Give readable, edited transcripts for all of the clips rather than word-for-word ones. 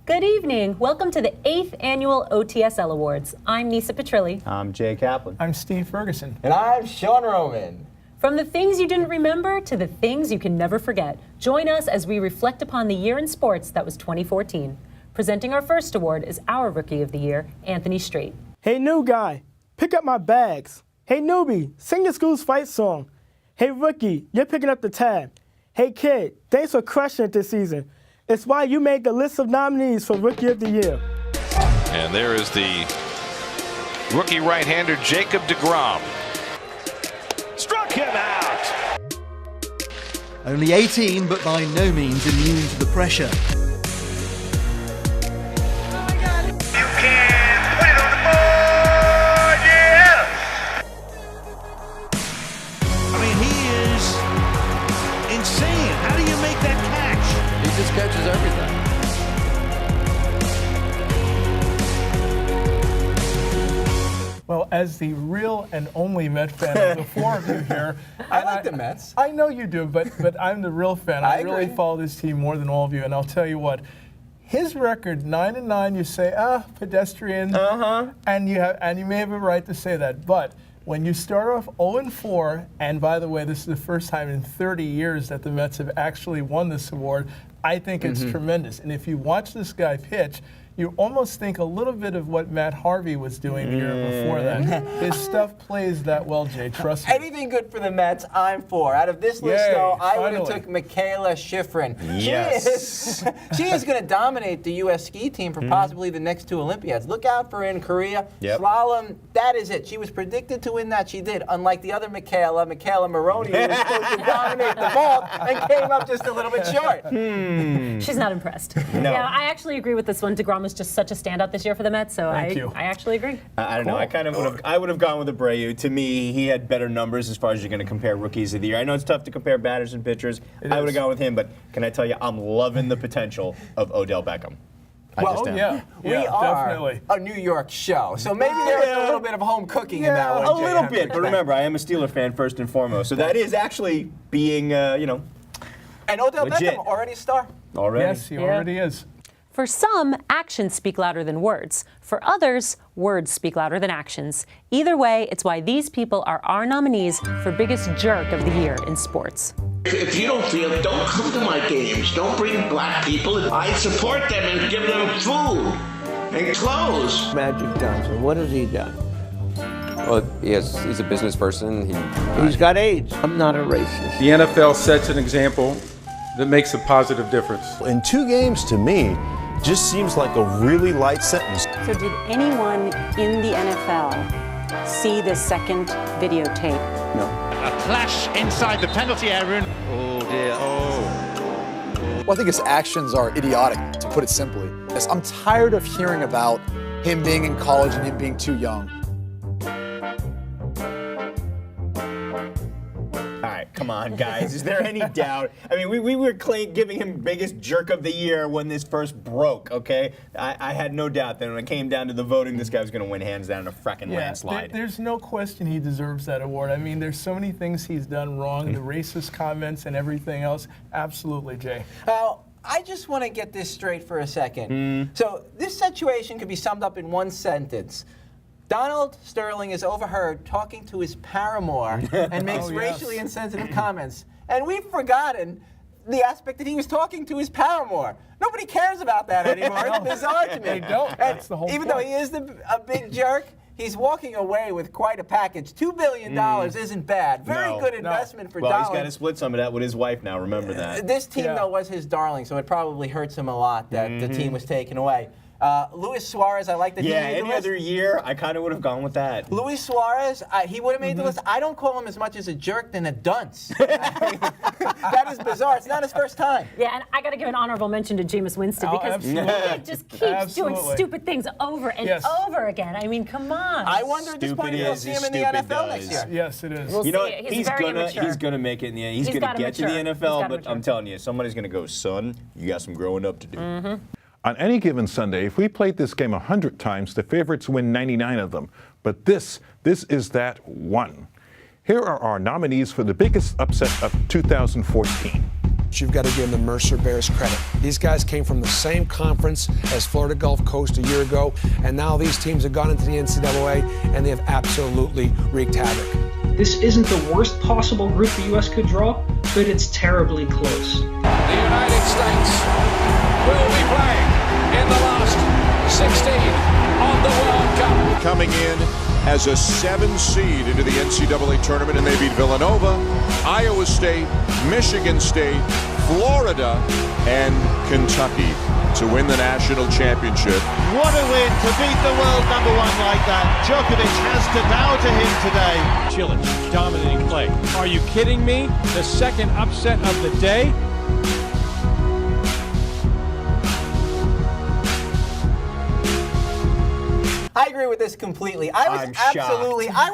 Good evening. Welcome to the 8th Annual OTSL Awards. I'm Nisa Petrilli. I'm Jay Kaplan. I'm Steve Ferguson. And I'm Sean Roman. From the things you didn't remember to the things you can never forget, join us as we reflect upon the year in sports that was 2014. Presenting our first award is our Rookie of the Year, Anthony Strait. Hey, new guy, pick up my bags. Hey, newbie, sing the school's fight song. Hey, rookie, you're picking up the tab. Hey, kid, thanks for crushing it this season. It's why you made the list of nominees for Rookie of the Year. And there is the rookie right-hander, Jacob deGrom. Struck him out! Only 18, but by no means immune to the pressure. You can put it on the board, yeah! I mean, he is insane. How do you make that catch? He just catches everything. Well, as the real and only Met fan of the four of you here, I like the Mets. I know you do, but I'm the real fan. I really agree. follow this team more than all of you, and I'll tell you what. His record 9-9, you say, pedestrian, and you may have a right to say that, but when you start off 0-4, and by the way, this is the first time in 30 years that the Mets have actually won this award, I think it's tremendous. And if you watch this guy pitch, you almost think a little bit of what Matt Harvey was doing the year before that. His stuff plays that well, Jay, trust me. Anything good for the Mets, I'm for. Out of this list, Yay, though, I would have finally. took Michaela Schifrin. Yes. She is going to dominate the U.S. ski team for possibly the next two Olympiads. Look out for her in Korea. Yep. Slalom, that is it. She was predicted to win that. She did. Unlike the other Michaela Maroney, who was supposed to dominate the vault and came up just a little bit short. She's not impressed. No. Yeah, I actually agree with this one. DeGrom was just such a standout this year for the Mets, so I actually agree. I don't know. I would have gone with Abreu. To me, he had better numbers as far as you're going to compare rookies of the year. I know it's tough to compare batters and pitchers. I would have gone with him, but can I tell you, I'm loving the potential of Odell Beckham. We are definitely. a New York show, so maybe there was a little bit of home cooking in that one. A Jay. little bit, but remember, I am a Steeler fan first and foremost, so that is actually being, And Odell legit. Beckham already a star. already. Yes, he already is. For some, actions speak louder than words. For others, words speak louder than actions. Either way, it's why these people are our nominees for Biggest Jerk of the Year in sports. If you don't feel it, don't come to my games. Don't bring black people. I support them and give them food and clothes. Magic Johnson, what has he done? Well, he's a business person. He's got AIDS. I'm not a racist. The NFL sets an example that makes a positive difference. In 2 games, to me, just seems like a really light sentence. So did anyone in the NFL see the second videotape? No. A clash inside the penalty area. Oh dear. Well, I think his actions are idiotic, to put it simply. I'm tired of hearing about him being in college and him being too young. All right, come on, guys. Is there any doubt? I mean, we were giving him Biggest Jerk of the Year when this first broke, okay? I had no doubt that when it came down to the voting, this guy was going to win hands down in a fracking landslide. There's no question he deserves that award. I mean, there's so many things he's done wrong, the racist comments and everything else. Absolutely, Jay. I just want to get this straight for a second. So this situation could be summed up in one sentence. Donald Sterling is overheard talking to his paramour and makes racially insensitive comments. And we've forgotten the aspect that he was talking to his paramour. Nobody cares about that anymore. It's bizarre to me. They don't. That's the whole Even point. though he is a big jerk, he's walking away with quite a package. $2 billion isn't bad. Very good investment for Donald. Well, he's got to split some of that with his wife now, remember that. This team, though, was his darling, so it probably hurts him a lot that the team was taken away. Luis Suarez, I like that he made the any list. other year, I kind of would have gone with that. Luis Suarez, he would have made the list. I don't call him as much as a jerk than a dunce. That is bizarre. It's not his first time. Yeah, and I got to give an honorable mention to Jameis Winston because he just keeps doing stupid things over and over again. I mean, come on. I wonder at this point if we'll see him in the NFL next year. Yes, it is. We'll You know, see. he's gonna make it in the end. He's gonna get to the NFL, but mature. I'm telling you, somebody's gonna go, son, you got some growing up to do. On any given Sunday, if we played this game 100 times, the favorites win 99 of them. But this is that one. Here are our nominees for the biggest upset of 2014. but you've got to give the Mercer Bears credit. These guys came from the same conference as Florida Gulf Coast a year ago, and now these teams have gone into the NCAA, and they have absolutely wreaked havoc. This isn't the worst possible group the U.S. could draw, but it's terribly close. The United States will be playing in the last 16 of the World Cup. Coming in as a 7 seed into the NCAA tournament, and they beat Villanova, Iowa State, Michigan State, Florida, and Kentucky to win the national championship. What a win to beat the world number 1 like that. Djokovic has to bow to him today. Cilic dominating play. Are you kidding me? The second upset of the day. I agree with this completely. I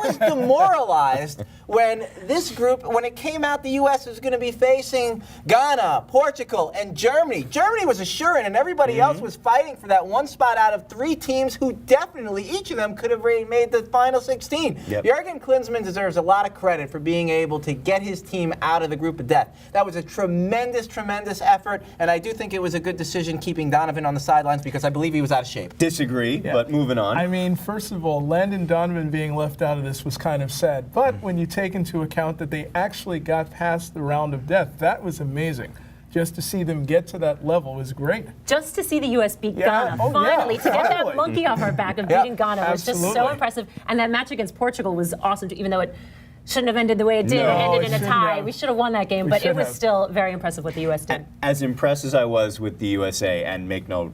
was demoralized when this group, when it came out the U.S. was going to be facing Ghana, Portugal, and Germany. Germany was assuring, and everybody else was fighting for that one spot out of 3 teams who definitely, each of them, could have made the final 16. Yep. Jurgen Klinsmann deserves a lot of credit for being able to get his team out of the group of death. That was a tremendous, tremendous effort, and I do think it was a good decision keeping Donovan on the sidelines because I believe he was out of shape. Disagree, but moving on. I mean, first of all, Landon Donovan being left out of this was kind of sad. But when you take into account that they actually got past the round of death, that was amazing. Just to see them get to that level was great. Just to see the U.S. beat Ghana, finally, to get that monkey off our back of beating Ghana was just so impressive. And that match against Portugal was awesome, too, even though it shouldn't have ended the way it did. It ended in a tie. We should have won that game, but it was still very impressive what the U.S. did. As impressed as I was with the USA, and make no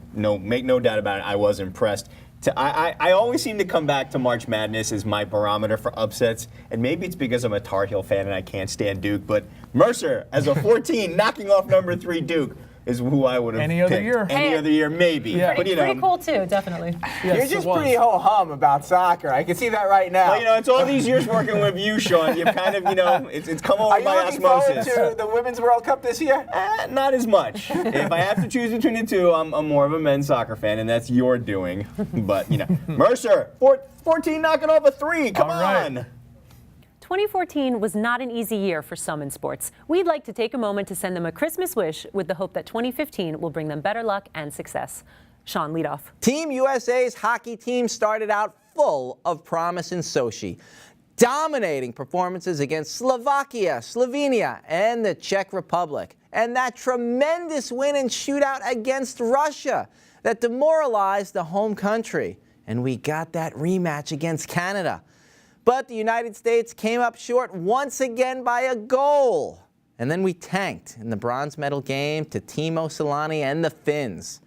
doubt about it, I was impressed. I always seem to come back to March Madness as my barometer for upsets, and maybe it's because I'm a Tar Heel fan and I can't stand Duke, but Mercer, as a 14, knocking off number 3 Duke, is who I would have picked. Any other year, maybe. Yeah. But, pretty cool, too, definitely. You're just pretty ho-hum about soccer. I can see that right now. Well, it's all these years working with you, Sean. You've kind of, it's come over by osmosis. Are you looking forward to the Women's World Cup this year? Not as much. If I have to choose between the two, I'm more of a men's soccer fan, and that's your doing. But, Mercer, 14 knocking off a 3. Come on. 2014 was not an easy year for some in sports. We'd like to take a moment to send them a Christmas wish with the hope that 2015 will bring them better luck and success. Sean, lead off. Team USA's hockey team started out full of promise in Sochi, dominating performances against Slovakia, Slovenia, and the Czech Republic. And that tremendous win and shootout against Russia that demoralized the home country. And we got that rematch against Canada. But the United States came up short once again by a goal. And then we tanked in the bronze medal game to Timo Solani and the Finns.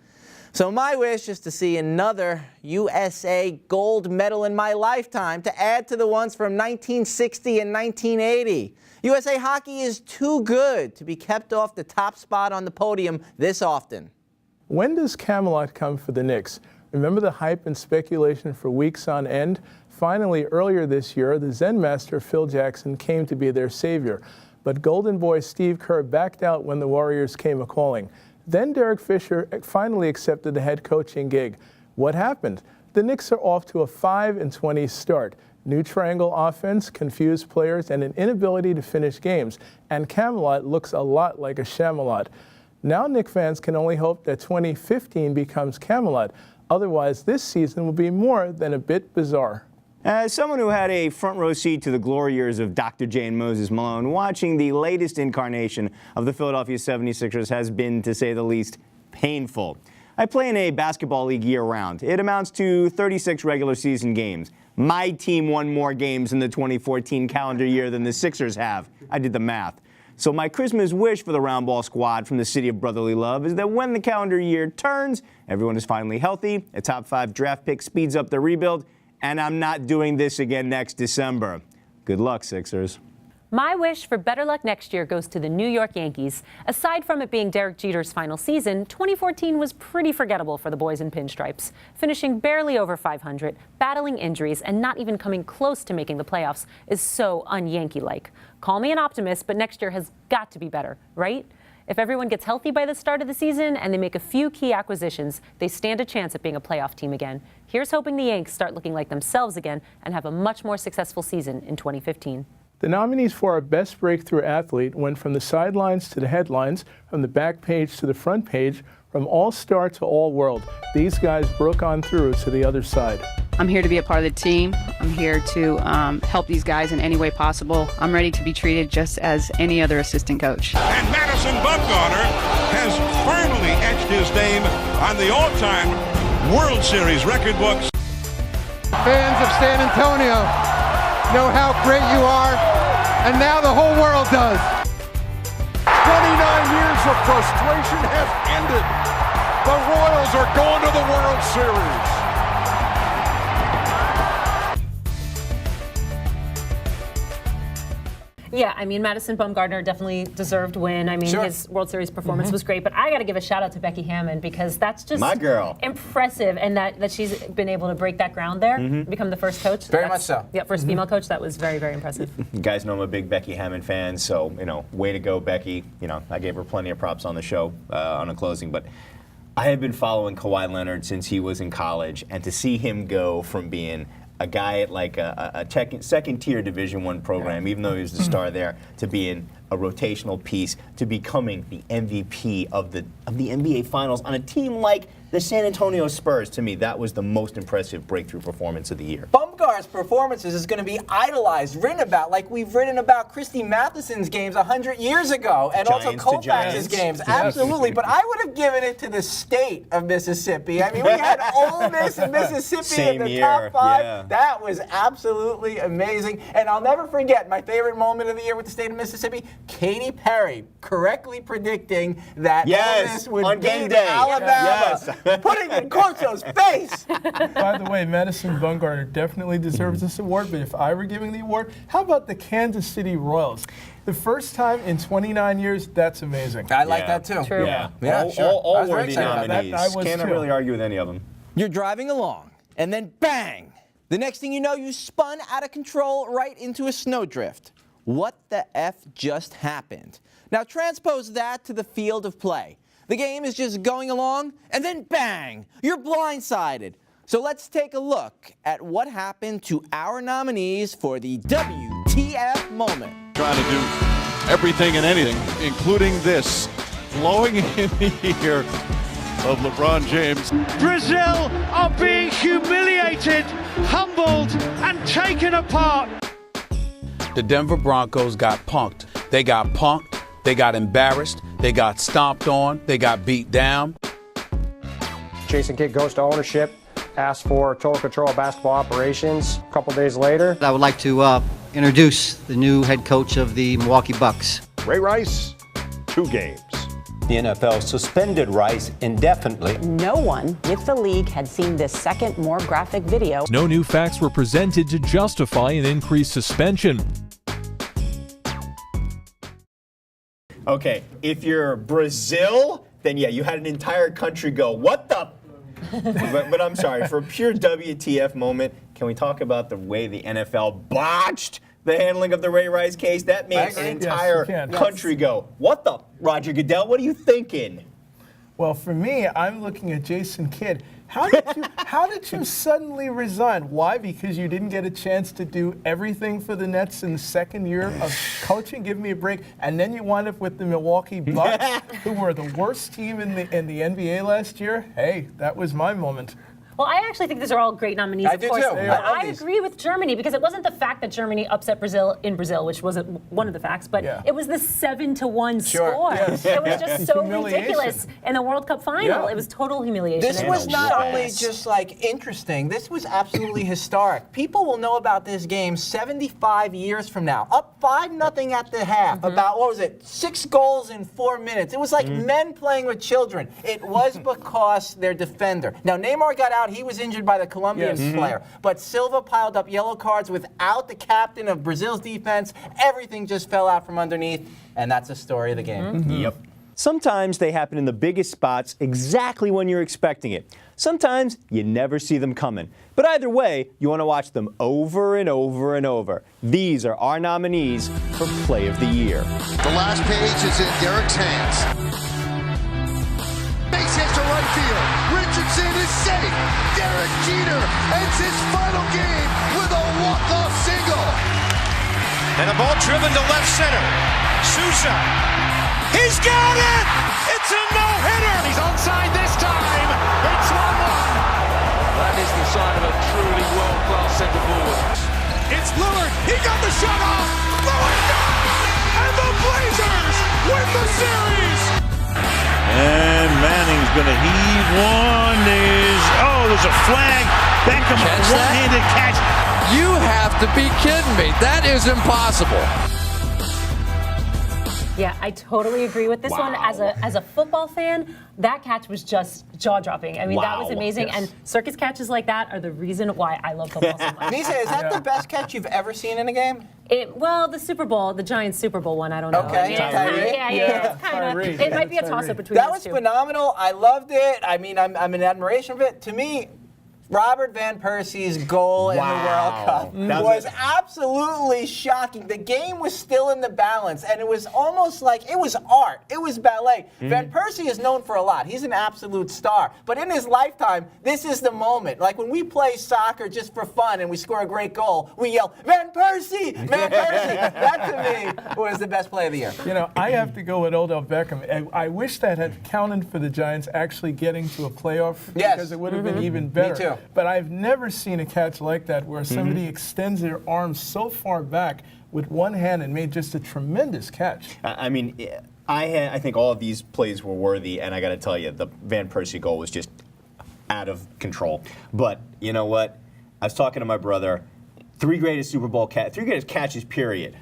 So my wish is to see another USA gold medal in my lifetime to add to the ones from 1960 and 1980. USA hockey is too good to be kept off the top spot on the podium this often. When does Camelot come for the Knicks? Remember the hype and speculation for weeks on end? Finally, earlier this year, the Zen master Phil Jackson came to be their savior. But Golden Boy Steve Kerr backed out when the Warriors came a-calling. Then Derek Fisher finally accepted the head coaching gig. What happened? The Knicks are off to a 5-20 start. New triangle offense, confused players, and an inability to finish games. And Camelot looks a lot like a Shamalot. Now Knick fans can only hope that 2015 becomes Camelot. Otherwise, this season will be more than a bit bizarre. As someone who had a front row seat to the glory years of Dr. J and Moses Malone, watching the latest incarnation of the Philadelphia 76ers has been, to say the least, painful. I play in a basketball league year-round. It amounts to 36 regular season games. My team won more games in the 2014 calendar year than the Sixers have. I did the math. So my Christmas wish for the Round Ball squad from the City of Brotherly Love is that when the calendar year turns, everyone is finally healthy, a top 5 draft pick speeds up their rebuild, and I'm not doing this again next December. Good luck, Sixers. My wish for better luck next year goes to the New York Yankees. Aside from it being Derek Jeter's final season, 2014 was pretty forgettable for the boys in pinstripes. Finishing barely over 500, battling injuries, and not even coming close to making the playoffs is so un-Yankee-like. Call me an optimist, but next year has got to be better, right? If everyone gets healthy by the start of the season and they make a few key acquisitions, they stand a chance at being a playoff team again. Here's hoping the Yanks start looking like themselves again and have a much more successful season in 2015. The nominees for our Best Breakthrough Athlete went from the sidelines to the headlines, from the back page to the front page, from All-Star to All-World. These guys broke on through to the other side. I'm here to be a part of the team. I'm here to help these guys in any way possible. I'm ready to be treated just as any other assistant coach. And Madison Bumgarner has firmly etched his name on the all-time World Series record books. Fans of San Antonio know how great you are, and now the whole world does. 29 years of frustration have ended. The Royals are going to the World Series. Yeah, I mean, Madison Bumgarner definitely deserved win. I mean, his World Series performance was great, but I got to give a shout out to Becky Hammond because that's just my girl. Impressive, and that she's been able to break that ground there, become the first coach. Very much so. Yeah, first female coach. That was very, very impressive. You guys know I'm a big Becky Hammond fan, so, way to go, Becky. I gave her plenty of props on the show on a closing, but I have been following Kawhi Leonard since he was in college, and to see him go from being a guy at like a second-tier Division I program, even though he was the star there, to being a rotational piece, to becoming the MVP of the NBA Finals on a team like the San Antonio Spurs. To me, that was the most impressive breakthrough performance of the year. Bumgarner's performances is going to be idolized, written about, like we've written about Christy Matheson's games 100 years ago, and Giants also Koufax's games. Yes. Absolutely, but I would have given it to the state of Mississippi. I mean, we had Ole Miss and Mississippi in the top 5. Yeah. That was absolutely amazing, and I'll never forget my favorite moment of the year with the state of Mississippi. Katy Perry correctly predicting that Ole Miss would beat Alabama, putting it in Corso's face. By the way, Madison Bumgarner definitely deserves this award, but if I were giving the award, how about the Kansas City Royals? The first time in 29 years, that's amazing. I like that too. True. Yeah, sure. all worthy nominees. Can't really argue with any of them. You're driving along, and then bang! The next thing you know, you spun out of control right into a snowdrift. What the F just happened? Now transpose that to the field of play. The game is just going along, and then bang! You're blindsided. So let's take a look at what happened to our nominees for the WTF Moment. Trying to do everything and anything, including this, blowing in the ear of LeBron James. Brazil are being humiliated, humbled, and taken apart. The Denver Broncos got punked. They got punked. They got embarrassed. They got stomped on. They got beat down. Jason Kidd goes to ownership, asks for total control of basketball operations. A couple days later, I would like to introduce the new head coach of the Milwaukee Bucks. Ray Rice, 2 games. The NFL suspended Rice indefinitely. No one with the league had seen this second, more graphic video. No new facts were presented to justify an increased suspension. Okay, if you're Brazil, then yeah, you had an entire country go, what the? but I'm sorry, for a pure WTF moment, can we talk about the way the NFL botched the handling of the Ray Rice case? That makes an entire country go, what the? Roger Goodell, what are you thinking? Well, for me, I'm looking at Jason Kidd. How did you suddenly resign? Why? Because you didn't get a chance to do everything for the Nets in the second year of coaching? Give me a break. And then you wind up with the Milwaukee Bucks, who were the worst team in the NBA last year. Hey, that was my moment. Well, I actually think these are all great nominees, of course. But I agree with Germany because it wasn't the fact that Germany upset Brazil in Brazil, which wasn't one of the facts, but it was the 7-1 score. Yes. It was just so ridiculous in the World Cup final. Yeah. It was total humiliation. This was not only just like interesting, this was absolutely historic. People will know about this game 75 years from now. Up 5-0 at the half. About, 6 goals in 4 minutes. It was like men playing with children. It was because their defender. Now, Neymar got out. He was injured by the Colombian player. But Silva piled up yellow cards without the captain of Brazil's defense. Everything just fell out from underneath. And that's the story of the game. Yep. Sometimes they happen in the biggest spots exactly when you're expecting it. Sometimes you never see them coming. But either way, you want to watch them over and over and over. These are our nominees for Play of the Year. The last page is in Derek's hands. Base hit to right field. Richardson is safe. Derek Jeter ends his final game with a walk-off single. And a ball driven to left center. Sousa. He's got it! It's a no-hitter! He's onside this time! It's 1-1! That is the sign of a truly world-class center forward. It's Lillard. He got the shot off. Lillard got it! And the Blazers win the series! And Manning's going to heave one. There's a flag. Beckham, one-handed catch. You have to be kidding me. That is impossible. Yeah, I totally agree with this one. As a football fan, that catch was just jaw-dropping. I mean, that was amazing. Yes. And circus catches like that are the reason why I love football so much. Nisa, is that the best catch you've ever seen in a game? Well, the Super Bowl, the Giants Super Bowl one, I don't know. Okay. Yeah, it's kind of. It might be a toss-up between those two. That was phenomenal. I loved it. I mean, I'm in admiration of it. To me, Robert Van Persie's goal in the World Cup was absolutely shocking. The game was still in the balance, and it was almost like it was art. It was ballet. Van Persie is known for a lot. He's an absolute star. But in his lifetime, this is the moment. Like when we play soccer just for fun and we score a great goal, we yell, Van Persie! Van Persie! That, to me, was the best play of the year. You know, I have to go with Odell Beckham. I wish that had counted for the Giants actually getting to a playoff because it would have been even better. Me too. But I've never seen a catch like that where somebody extends their arms so far back with one hand and made just a tremendous catch. I mean, I think all of these plays were worthy, and I got to tell you, the Van Persie goal was just out of control. But you know what? I was talking to my brother. Three greatest catches, period.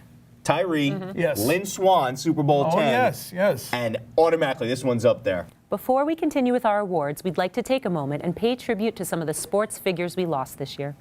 Tyree, Lynn Swann, Super Bowl 10. Yes. And automatically, this one's up there. Before we continue with our awards, we'd like to take a moment and pay tribute to some of the sports figures we lost this year.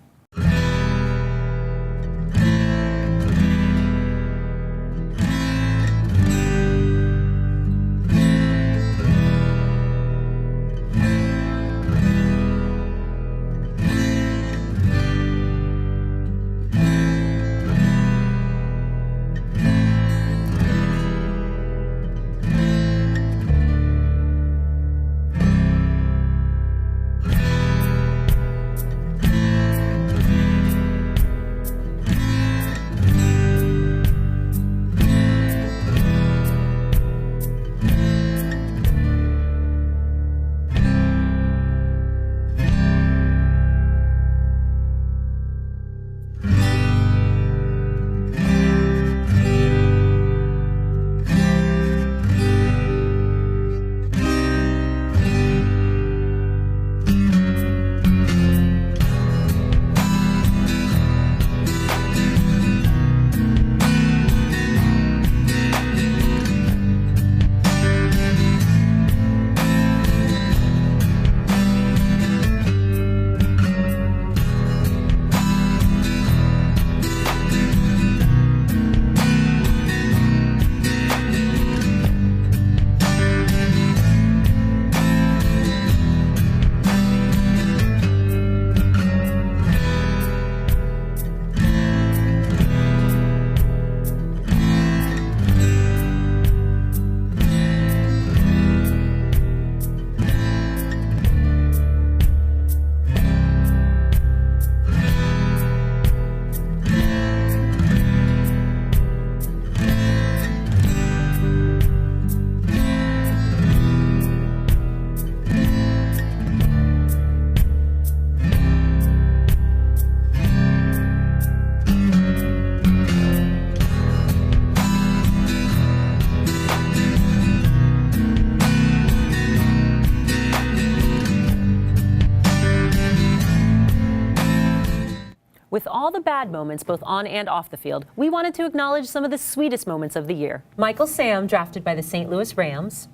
With all the bad moments, both on and off the field, we wanted to acknowledge some of the sweetest moments of the year. Michael Sam, drafted by the St. Louis Rams.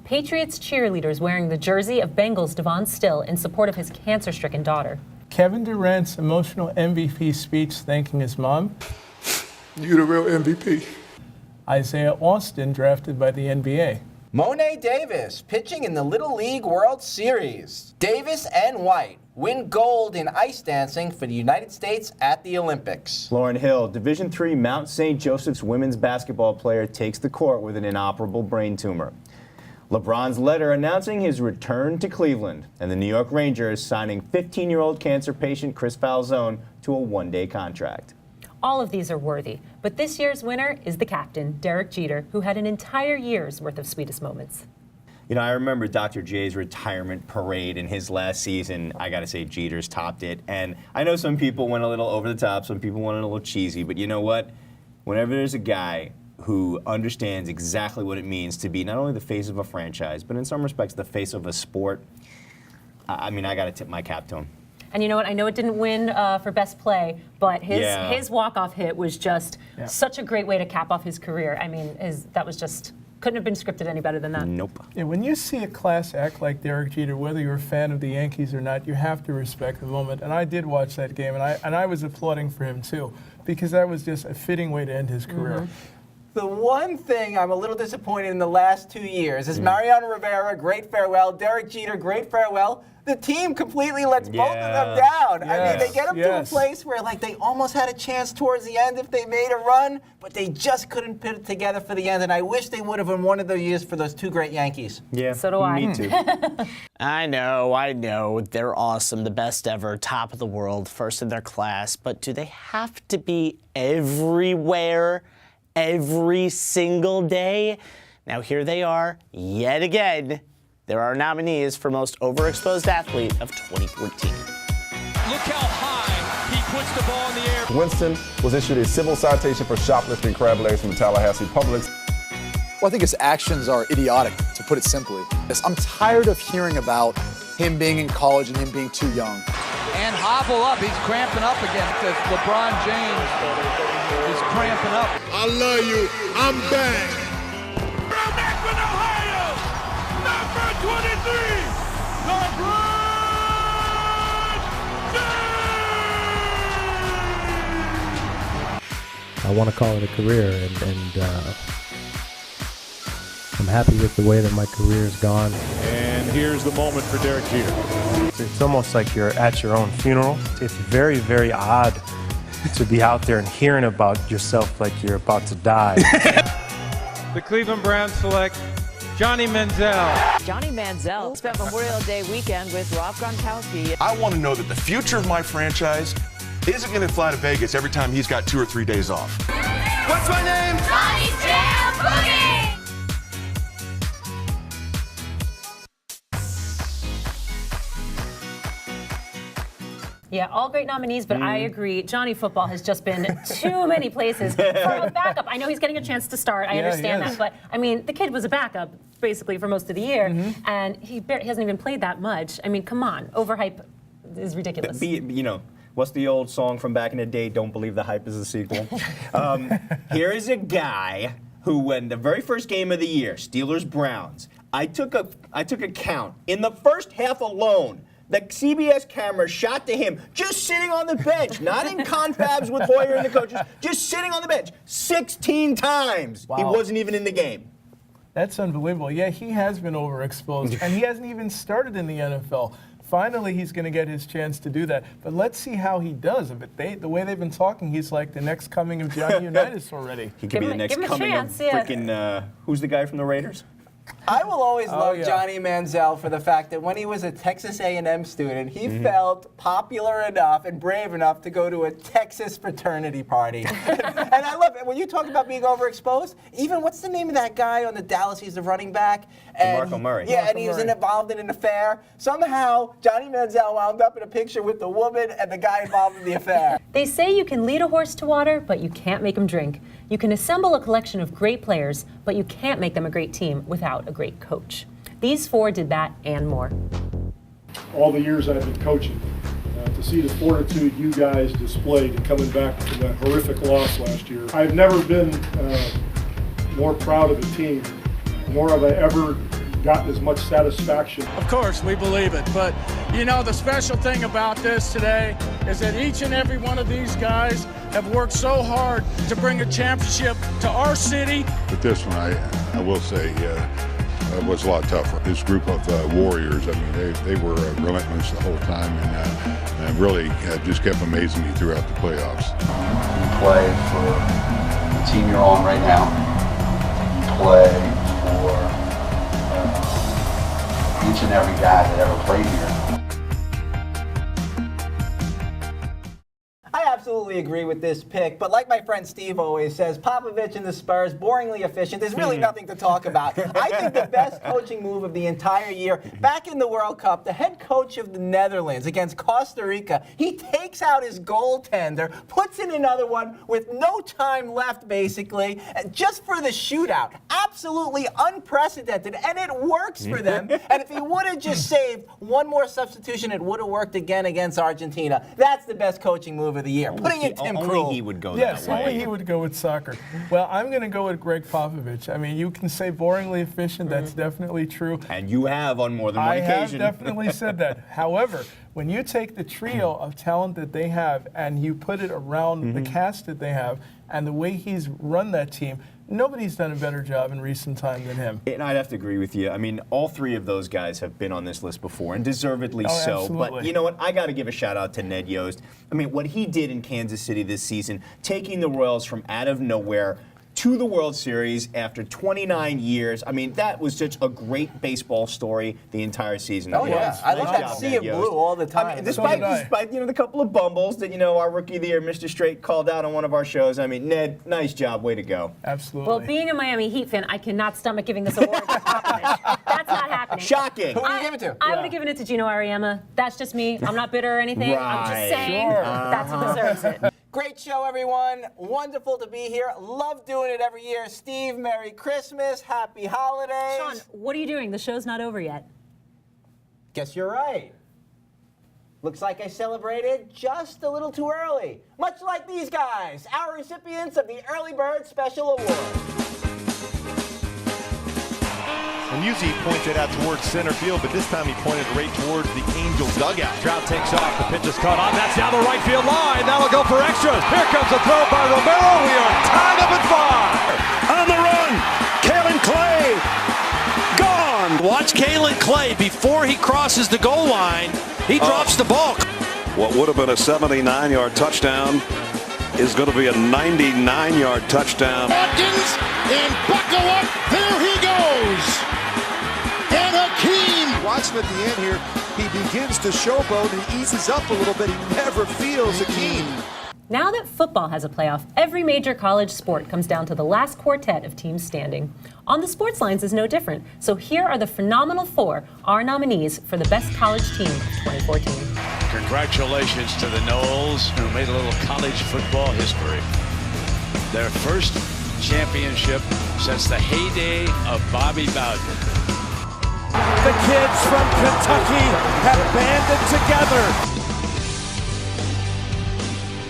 Patriots cheerleaders wearing the jersey of Bengals Devon Still in support of his cancer-stricken daughter. Kevin Durant's emotional MVP speech thanking his mom. You're the real MVP. Isaiah Austin, drafted by the NBA. Monet Davis, pitching in the Little League World Series. Davis and White win gold in ice dancing for the United States at the Olympics. Lauren Hill, Division III Mount St. Joseph's women's basketball player, takes the court with an inoperable brain tumor. LeBron's letter announcing his return to Cleveland, and the New York Rangers signing 15-year-old cancer patient Chris Falzone to a one-day contract. All of these are worthy, but this year's winner is the captain, Derek Jeter, who had an entire year's worth of Sweetest Moments. You know, I remember Dr. J's retirement parade in his last season. I gotta say, Jeter's topped it. And I know some people went a little over the top, some people went a little cheesy, but you know what? Whenever there's a guy who understands exactly what it means to be not only the face of a franchise, but in some respects the face of a sport, I mean, I gotta tip my cap to him. And you know what? I know it didn't win for best play, but his walk-off hit was just such a great way to cap off his career. I mean, that was just, couldn't have been scripted any better than that. Nope. Yeah, when you see a class act like Derek Jeter, whether you're a fan of the Yankees or not, you have to respect the moment. And I did watch that game, and I was applauding for him too, because that was just a fitting way to end his career. The one thing I'm a little disappointed in the last 2 years is Mariano Rivera, great farewell. Derek Jeter, great farewell. The team completely lets both of them down. I mean, they get them to a place where like they almost had a chance towards the end if they made a run, but they just couldn't put it together for the end. And I wish they would have in one of the years for those two great Yankees. Yeah, so do I. Me too. I know. They're awesome, the best ever, top of the world, first in their class. But do they have to be everywhere, every single day? Now here they are, yet again. There are nominees for Most Overexposed Athlete of 2014. Look how high he puts the ball in the air. Winston was issued a civil citation for shoplifting crab legs from the Tallahassee Publix. Well, I think his actions are idiotic, to put it simply. I'm tired of hearing about him being in college and him being too young. And hobble up, he's cramping up again because LeBron James is cramping up. I love you. I'm back. From Akron, Ohio, number 23, LeBron James! I want to call it a career, and I'm happy with the way that my career's gone. And here's the moment for Derek Jeter. It's almost like you're at your own funeral. It's very, very odd to be out there and hearing about yourself like you're about to die. The Cleveland Browns select Johnny Manziel. Johnny Manziel spent Memorial Day weekend with Rob Gronkowski. I want to know that the future of my franchise isn't going to fly to Vegas every time he's got 2 or 3 days off. What's my name? Johnny Jam Boogie! Yeah, all great nominees, but I agree. Johnny Football has just been too many places for a backup. I know he's getting a chance to start. I understand that, but I mean, the kid was a backup basically for most of the year, and he hasn't even played that much. I mean, come on, overhype is ridiculous. You know, what's the old song from back in the day? Don't believe the hype is a sequel. Here is a guy who, when the very first game of the year, Steelers-Browns, I took a count in the first half alone. The CBS camera shot to him just sitting on the bench, not in confabs with Hoyer and the coaches, just sitting on the bench 16 times. Wow. He wasn't even in the game. That's unbelievable. Yeah, he has been overexposed, and he hasn't even started in the NFL. Finally, he's going to get his chance to do that. But let's see how he does. The way they've been talking, he's like the next coming of Johnny Unitas already. He could be the next coming of freaking, who's the guy from the Raiders? I will always love Johnny Manziel for the fact that when he was a Texas A&M student, he felt popular enough and brave enough to go to a Texas fraternity party. And I love it. When you talk about being overexposed, even what's the name of that guy on the Dallas? He's the running back. DeMarco Murray. Yeah, and he was involved in an affair. Somehow, Johnny Manziel wound up in a picture with the woman and the guy involved in the affair. They say you can lead a horse to water, but you can't make him drink. You can assemble a collection of great players, but you can't make them a great team without a great coach. These four did that and more. All the years I've been coaching, to see the fortitude you guys displayed in coming back from that horrific loss last year. I've never been more proud of the team, nor have I ever gotten as much satisfaction. Of course, we believe it, but you know, the special thing about this today is that each and every one of these guys have worked so hard to bring a championship to our city. But this one, I will say, it was a lot tougher. This group of warriors, I mean, they were relentless the whole time and really just kept amazing me throughout the playoffs. You play for the team you're on right now. You play for each and every guy that ever played here. I absolutely totally agree with this pick, but like my friend Steve always says, Popovich and the Spurs, boringly efficient. There's really nothing to talk about. I think the best coaching move of the entire year, back in the World Cup, the head coach of the Netherlands against Costa Rica, he takes out his goaltender, puts in another one with no time left, basically, just for the shootout. Absolutely unprecedented, and it works for them. And if he would have just saved one more substitution, it would have worked again against Argentina. That's the best coaching move of the year. Putting in Tim Krul. Only he would go that way. Yes, only he would go with soccer. Well, I'm going to go with Greg Popovich. I mean, you can say boringly efficient. That's definitely true. And you have on more than one occasion. I have definitely said that. However, when you take the trio of talent that they have and you put it around the cast that they have and the way he's run that team, nobody's done a better job in recent time than him. And I'd have to agree with you. I mean, all three of those guys have been on this list before, and deservedly so. Absolutely. But you know what? I got to give a shout out to Ned Yost. I mean, what he did in Kansas City this season, taking the Royals from out of nowhere to the World Series after 29 years. I mean, that was such a great baseball story the entire season. Oh, yeah. I love that sea of blue all the time. I mean, despite the couple of bumbles that, our Rookie of the Year, Mr. Straight, called out on one of our shows, I mean, Ned, nice job. Way to go. Absolutely. Well, being a Miami Heat fan, I cannot stomach giving this award to Popovich. That's not happening. Shocking. Who would you give it to? I would have given it to Gino Auriemma. That's just me. I'm not bitter or anything. I'm just saying that's who deserves it. Great show, everyone. Wonderful to be here. Love doing it every year. Steve, Merry Christmas. Happy holidays. Sean, what are you doing? The show's not over yet. Guess you're right. Looks like I celebrated just a little too early. Much like these guys, our recipients of the Early Bird Special Award. And usually he points it out towards center field, but this time he pointed right towards the Angels dugout. Trout takes off. The pitch is caught on. That's down the right field line. That'll go for extras. Here comes the throw by Romero. We are tied up at 5. On the run, Kalen Clay, gone. Watch Kalen Clay before he crosses the goal line. He drops the ball. What would have been a 79-yard touchdown is going to be a 99-yard touchdown. Watkins, and buckle up. There he goes. And Hakeem. Watch him at the end here. He begins to showboat and eases up a little bit. He never feels Hakeem. Now that football has a playoff, every major college sport comes down to the last quartet of teams standing. On the Sports Lines is no different. So here are the phenomenal 4, our nominees for the best college team of 2014. Congratulations to the Noles, who made a little college football history. Their first championship since the heyday of Bobby Bowden. The kids from Kentucky have banded together.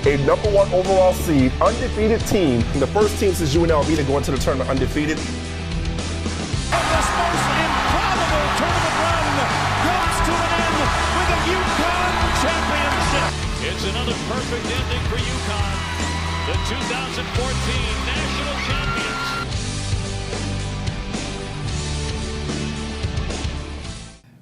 A #1 overall seed, undefeated team, the first team since UNLV to go into the tournament undefeated. And this most improbable tournament run comes to an end with a UConn championship. It's another perfect ending for UConn, the 2014 national champions.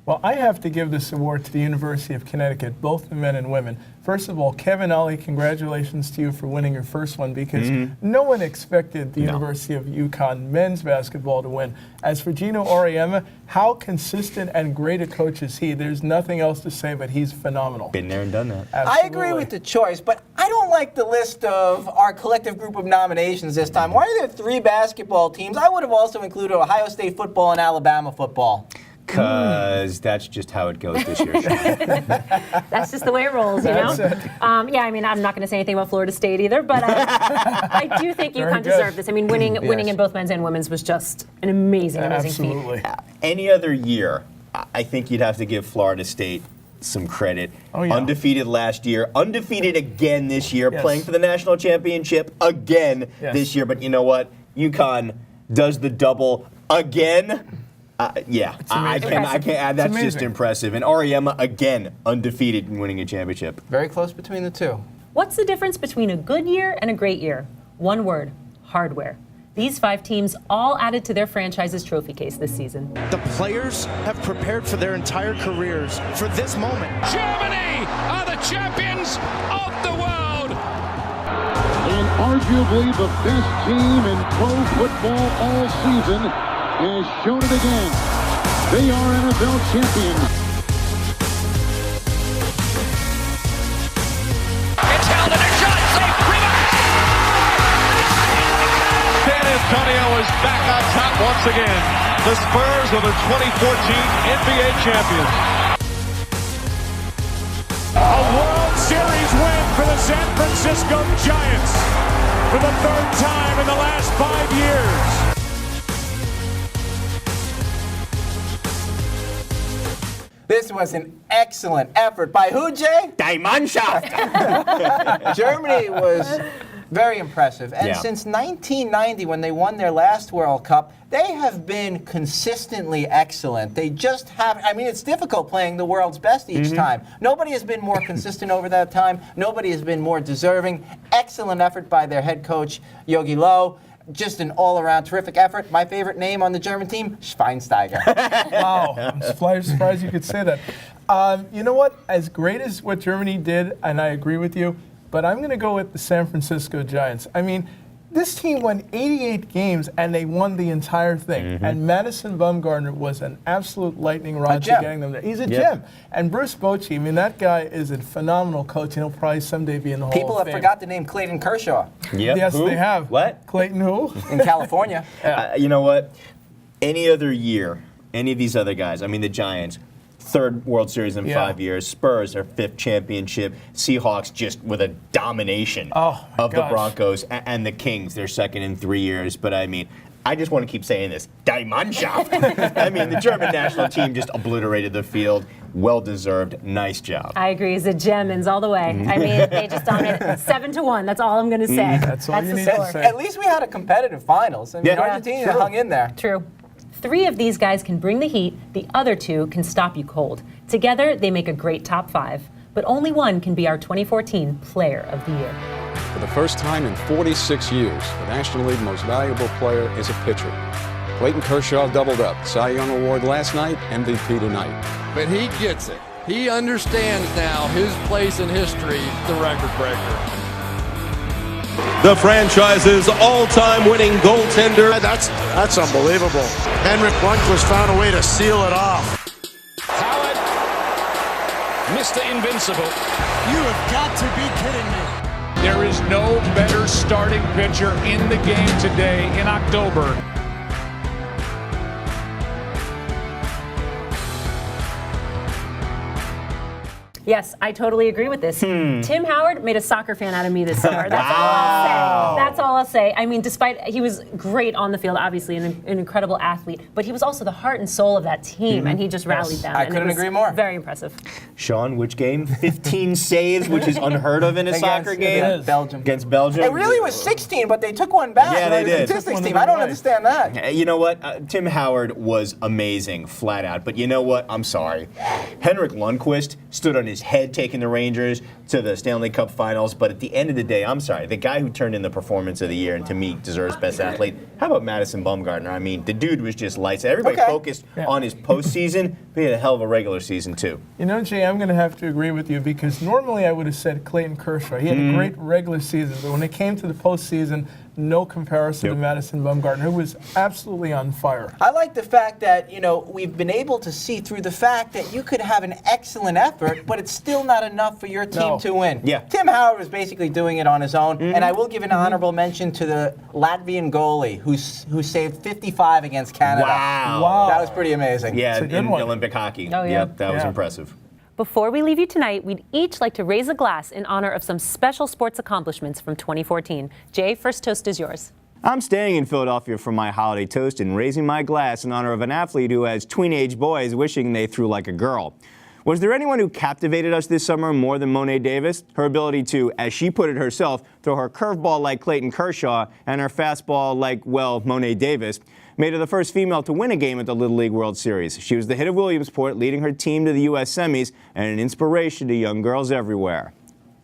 Well, I have to give this award to the University of Connecticut, both the men and women. First of all, Kevin Ollie, congratulations to you for winning your first one, because no one expected the University of UConn men's basketball to win. As for Gino Auriemma, how consistent and great a coach is he? There's nothing else to say, but he's phenomenal. Been there and done that. Absolutely. I agree with the choice, but I don't like the list of our collective group of nominations this time. Why are there 3 basketball teams? I would have also included Ohio State football and Alabama football. Because that's just how it goes this year. That's just the way it rolls, you know? Yeah, I mean, I'm not going to say anything about Florida State either, but I do think UConn deserved this. I mean, winning in both men's and women's was just an amazing feat. Any other year, I think you'd have to give Florida State some credit. Undefeated last year, undefeated again this year, playing for the national championship again this year. But you know what? UConn does the double again. I can't add. That's just impressive. And Auriemma, again, undefeated in winning a championship. Very close between the two. What's the difference between a good year and a great year? One word: hardware. These 5 teams all added to their franchise's trophy case this season. The players have prepared for their entire careers for this moment. Germany are the champions of the world. And arguably the best team in pro football all season has shown it again. They are NFL champions. It's held in a shot, safe. Antonio is back on top once again. The Spurs are the 2014 NBA champions. A World Series win for the San Francisco Giants for the third time in the last 5 years. This was an excellent effort by who, Jay? Die Mannschaft! Germany was very impressive. And Yeah. since 1990, when they won their last World Cup, they have been consistently excellent. They just have, I mean, it's difficult playing the world's best each time. Nobody has been more consistent over that time. Nobody has been more deserving. Excellent effort by their head coach, Jogi Löw. Just an all-around terrific effort. My favorite name on the German team, Schweinsteiger. Wow, I'm surprised you could say that. You know what? As great as what Germany did, and I agree with you, but I'm going to go with the San Francisco Giants. I mean, this team won 88 games, and they won the entire thing. And Madison Bumgarner was an absolute lightning rod to getting them there. He's a gem. And Bruce Bochy, I mean, that guy is a phenomenal coach, and he'll probably someday be in the Hall People of have Fame. forgot the name Clayton Kershaw. Yep. Yes, Who? they have. What? Clayton who? In California. You know what? Any other year, any of these other guys, I mean, the Giants, third World Series in 5 years. Spurs, their fifth championship. Seahawks just with a domination of the Broncos. And the Kings, their second in 3 years. But I mean, I just want to keep saying this. Die Mannschaft. I mean, the German national team just obliterated the field. Well-deserved. Nice job. I agree. It's a Germans all the way. I mean, they just dominated 7-1. That's all I'm going to say. That's all you the need to score. say. At least we had a competitive finals. I mean, Argentina hung in there. True. 3 of these guys can bring the heat. The other 2 can stop you cold. Together, they make a great top 5. But only one can be our 2014 Player of the Year. For the first time in 46 years, the National League most valuable player is a pitcher. Clayton Kershaw doubled up. Cy Young Award last night, MVP tonight. But he gets it. He understands now his place in history, the record breaker. The franchise's all-time winning goaltender. That's unbelievable. Henrik Lundqvist found a way to seal it off. Howard, Mr. Invincible. You have got to be kidding me. There is no better starting pitcher in the game today in October. Yes, I totally agree with this. Tim Howard made a soccer fan out of me this summer. That's all I'll say. That's all I'll say. I mean, despite he was great on the field, obviously an incredible athlete, but he was also the heart and soul of that team, and he just rallied them. I couldn't agree more. Very impressive. Sean, which game? 15 saves, which is unheard of in a soccer game. Against Belgium. Against Belgium. It really was 16, but they took one back. Yeah, they did. Statistics team. I don't understand that. You know what? Tim Howard was amazing, flat out. But you know what? I'm sorry. Henrik Lundqvist stood on his head taking the Rangers to the Stanley Cup Finals. But at the end of the day, I'm sorry. The guy who turned in the Performance of the Year and to me deserves Best Athlete. How about Madison Bumgarner? I mean, the dude was just lights out. Everybody focused on his postseason, but he had a hell of a regular season too. You know, Jay, I'm going to have to agree with you because normally I would have said Clayton Kershaw. He had a great regular season, but when it came to the postseason, no comparison to Madison Bumgarner, who was absolutely on fire. I like the fact that, you know, we've been able to see through the fact that you could have an excellent effort, but it's still not enough for your team to win. Yeah. Tim Howard was basically doing it on his own, and I will give an honorable mention to the Latvian goalie who saved 55 against Canada. Wow. That was pretty amazing. Yeah, in Olympic hockey. Oh, yeah. Yep, that was impressive. Before we leave you tonight, we'd each like to raise a glass in honor of some special sports accomplishments from 2014. Jay, first toast is yours. I'm staying in Philadelphia for my holiday toast and raising my glass in honor of an athlete who has tween-age boys wishing they threw like a girl. Was there anyone who captivated us this summer more than Monet Davis? Her ability to, as she put it herself, throw her curveball like Clayton Kershaw and her fastball like, well, Monet Davis, made her the first female to win a game at the Little League World Series. She was the hit of Williamsport, leading her team to the U.S. semis and an inspiration to young girls everywhere.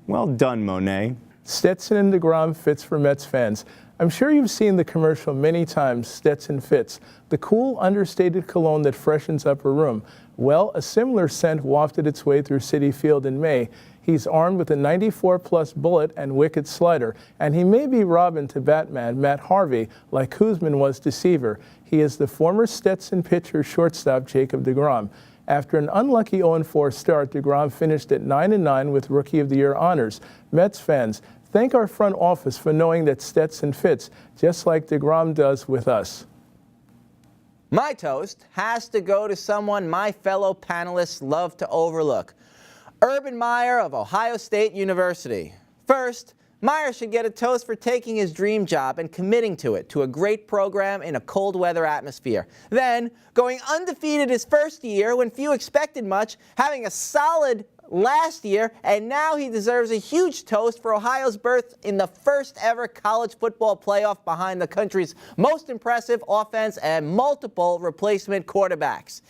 Well done, Monet. Stetson and DeGrom fits for Mets fans. I'm sure you've seen the commercial many times, Stetson Fits, the cool, understated cologne that freshens up a room. Well, a similar scent wafted its way through Citi Field in May. He's armed with a 94-plus bullet and wicked slider, and he may be Robin to Batman, Matt Harvey, like Kuzman was to Seaver. He is the former Stetson pitcher shortstop Jacob DeGrom. After an unlucky 0-4 start, DeGrom finished at 9-9 with Rookie of the Year honors. Mets fans, Thank our front office for knowing that Stetson fits, just like DeGrom does with us. My toast has to go to someone my fellow panelists love to overlook. Urban Meyer of Ohio State University. First, Meyer should get a toast for taking his dream job and committing to it, to a great program in a cold weather atmosphere. Then, going undefeated his first year when few expected much, having a solid last year, and now he deserves a huge toast for Ohio's berth in the first ever college football playoff behind the country's most impressive offense and multiple replacement quarterbacks.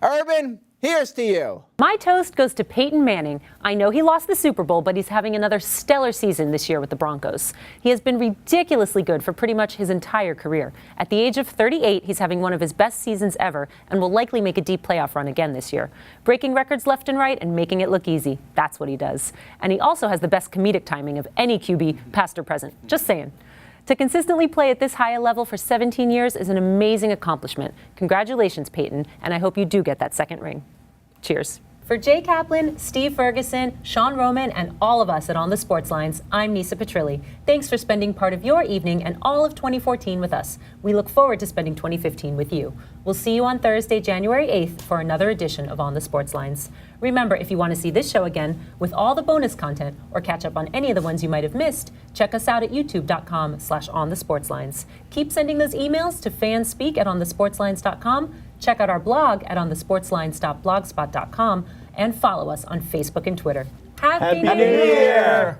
Urban, here's to you. My toast goes to Peyton Manning. I know he lost the Super Bowl, but he's having another stellar season this year with the Broncos. He has been ridiculously good for pretty much his entire career. At the age of 38, he's having one of his best seasons ever and will likely make a deep playoff run again this year. Breaking records left and right and making it look easy. That's what he does. And he also has the best comedic timing of any QB, past or present. Just saying. To consistently play at this high a level for 17 years is an amazing accomplishment. Congratulations, Peyton, and I hope you do get that second ring. Cheers. For Jay Kaplan, Steve Ferguson, Sean Roman, and all of us at On the Sports Lines, I'm Nisa Petrilli. Thanks for spending part of your evening and all of 2014 with us. We look forward to spending 2015 with you. We'll see you on Thursday, January 8th for another edition of On the Sports Lines. Remember, if you want to see this show again with all the bonus content or catch up on any of the ones you might have missed, check us out at youtube.com/onthesportslines. Keep sending those emails to fanspeak@onthesportslines.com. Check out our blog at onthesportslines.blogspot.com and follow us on Facebook and Twitter. Happy New Year!